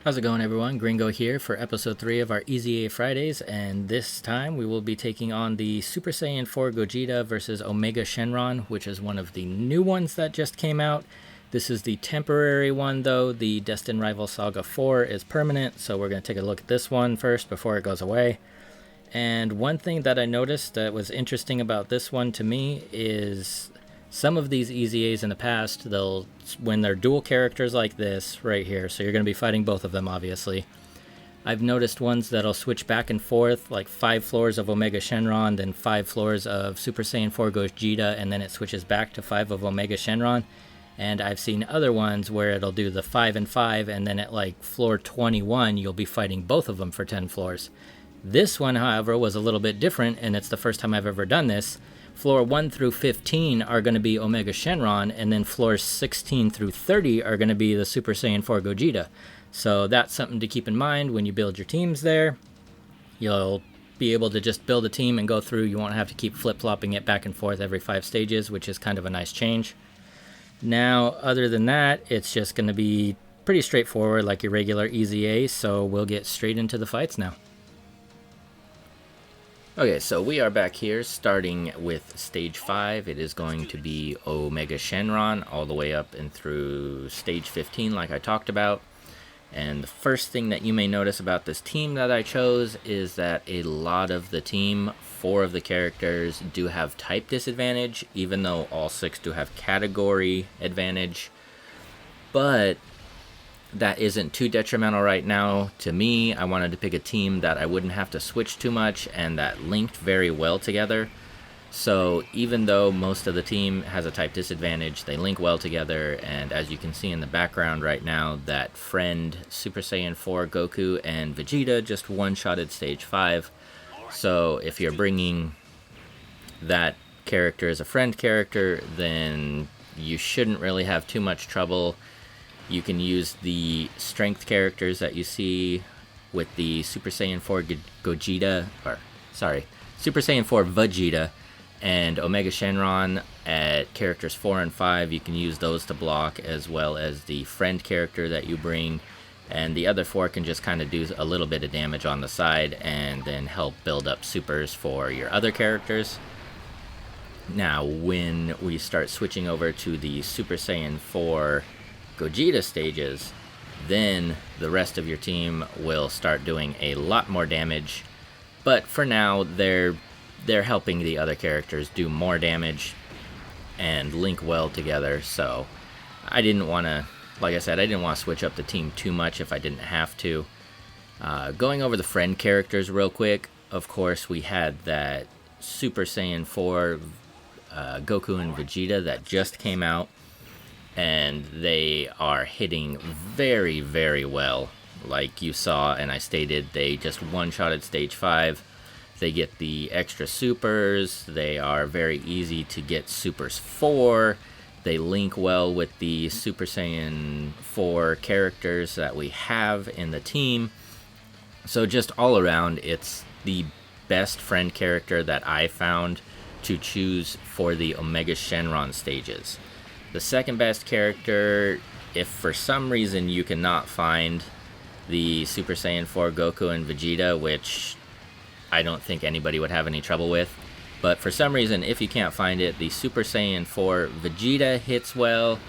How's it going, everyone? Gringo here for episode 3 of our EZA Fridays, and this time we will be taking on the Super Saiyan 4 Gogeta versus Omega Shenron, which is one of the new ones that just came out. This is the temporary one, though. The Destined Rival Saga 4 is permanent, so we're going to take a look at this one first before it goes away. And one thing that I noticed that was interesting about this one to me is some of these EZAs in the past, when they're dual characters like this right here, so you're going to be fighting both of them, obviously. I've noticed ones that'll switch back and forth, like 5 floors of Omega Shenron, then 5 floors of Super Saiyan 4 Gogeta, and then it switches back to 5 of Omega Shenron. And I've seen other ones where it'll do the 5 and 5, and then at like floor 21, you'll be fighting both of them for 10 floors. This one, however, was a little bit different, and it's the first time I've ever done this. Floor 1 through 15 are going to be Omega Shenron, and then floors 16 through 30 are going to be the Super Saiyan 4 Gogeta. So that's something to keep in mind when you build your teams there. You'll be able to just build a team and go through. You won't have to keep flip-flopping it back and forth every 5 stages, which is kind of a nice change. Now, other than that, it's just going to be pretty straightforward like your regular EZA, so we'll get straight into the fights now. Okay, so we are back here starting with stage 5. It is going to be Omega Shenron all the way up and through stage 15 like I talked about. And the first thing that you may notice about this team that I chose is that a lot of the team, 4 of the characters, do have type disadvantage, even though all 6 do have category advantage. But that isn't too detrimental right now to me. I wanted to pick a team that I wouldn't have to switch too much and that linked very well together. So even though most of the team has a type disadvantage, they link well together, and as you can see in the background right now, that friend Super Saiyan 4 Goku and Vegeta just one-shotted stage 5. So if you're bringing that character as a friend character, then you shouldn't really have too much trouble. You can use the strength characters that you see with the Super Saiyan 4 Super Saiyan 4 Vegeta and Omega Shenron at characters 4 and 5. You can use those to block, as well as the friend character that you bring. And the other 4 can just kind of do a little bit of damage on the side and then help build up supers for your other characters. Now, when we start switching over to the Super Saiyan 4 Gogeta stages, then the rest of your team will start doing a lot more damage, but for now they're helping the other characters do more damage and link well together. So I didn't want to, like I said, I didn't want to switch up the team too much if I didn't have to. Going over the friend characters real quick, of course we had that Super Saiyan 4 Goku and Vegeta that just came out, and they are hitting very, very well. Like you saw and I stated, they just one-shotted stage 5. They get the extra supers. They are very easy to get supers for. They link well with the Super Saiyan 4 characters that we have in the team. So just all around, it's the best friend character that I found to choose for the Omega Shenron stages. The second best character, if for some reason you cannot find the Super Saiyan 4 Goku and Vegeta, which I don't think anybody would have any trouble with, but for some reason if you can't find it, the Super Saiyan 4 Vegeta hits well.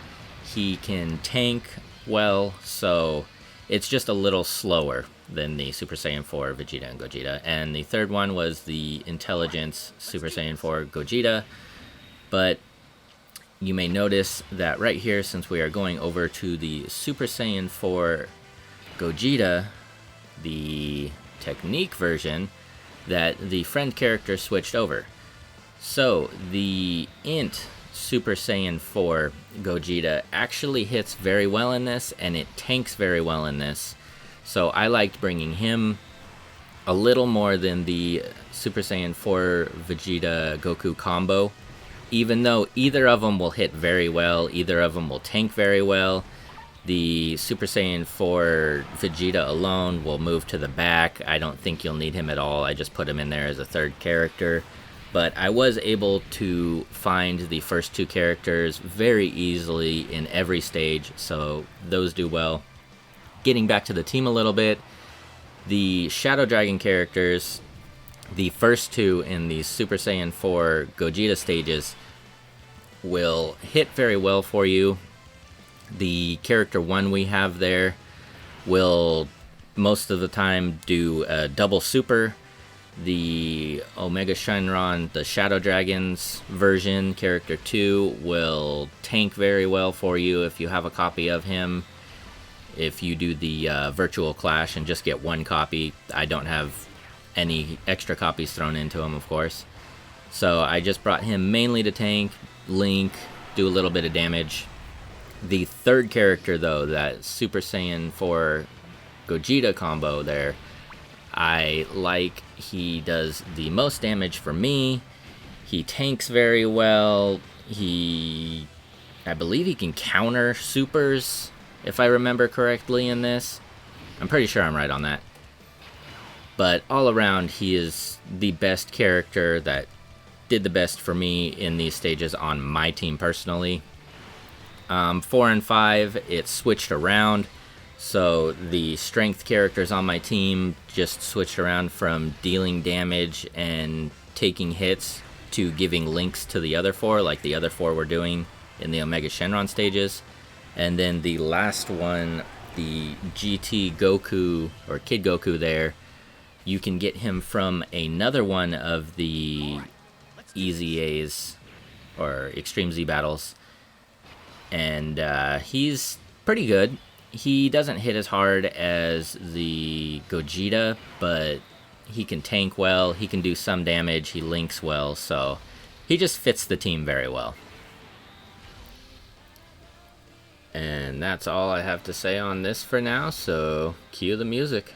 He can tank well, so it's just a little slower than the Super Saiyan 4 Vegeta and Gogeta. And the third one was the Intelligence Super Saiyan 4 Gogeta, but you may notice that right here, since we are going over to the Super Saiyan 4 Gogeta, the technique version, that the friend character switched over. So the Int Super Saiyan 4 Gogeta actually hits very well in this, and it tanks very well in this. So I liked bringing him a little more than the Super Saiyan 4 Vegeta Goku combo. Even though either of them will hit very well, either of them will tank very well, the Super Saiyan 4 Vegeta alone will move to the back. I don't think you'll need him at all. I just put him in there as a third character. But I was able to find the first 2 characters very easily in every stage, so those do well. getting back to the team a little bit, the Shadow Dragon characters, the first two in the Super Saiyan 4 Gogeta stages, will hit very well for you. The character 1 we have there will most of the time do a double super. The Omega Shenron, the Shadow Dragons version, character 2, will tank very well for you if you have a copy of him. If you do the virtual clash and just get one copy, I don't have any extra copies thrown into him, of course. So I just brought him mainly to tank, link, do a little bit of damage. The third character, though, that Super Saiyan 4 Gogeta combo there, I like. He does the most damage for me. He tanks very well. I believe he can counter supers, if I remember correctly in this. I'm pretty sure I'm right on that. But all around, he is the best character that did the best for me in these stages on my team personally. 4 and 5, it switched around. So the strength characters on my team just switched around from dealing damage and taking hits to giving links to the other 4, like the other 4 were doing in the Omega Shenron stages. And then the last one, the GT Goku, or Kid Goku there, you can get him from another one of the EZAs, or Extreme Z battles. And he's pretty good. He doesn't hit as hard as the Gogeta, but he can tank well, he can do some damage, he links well, so he just fits the team very well. And that's all I have to say on this for now, so cue the music.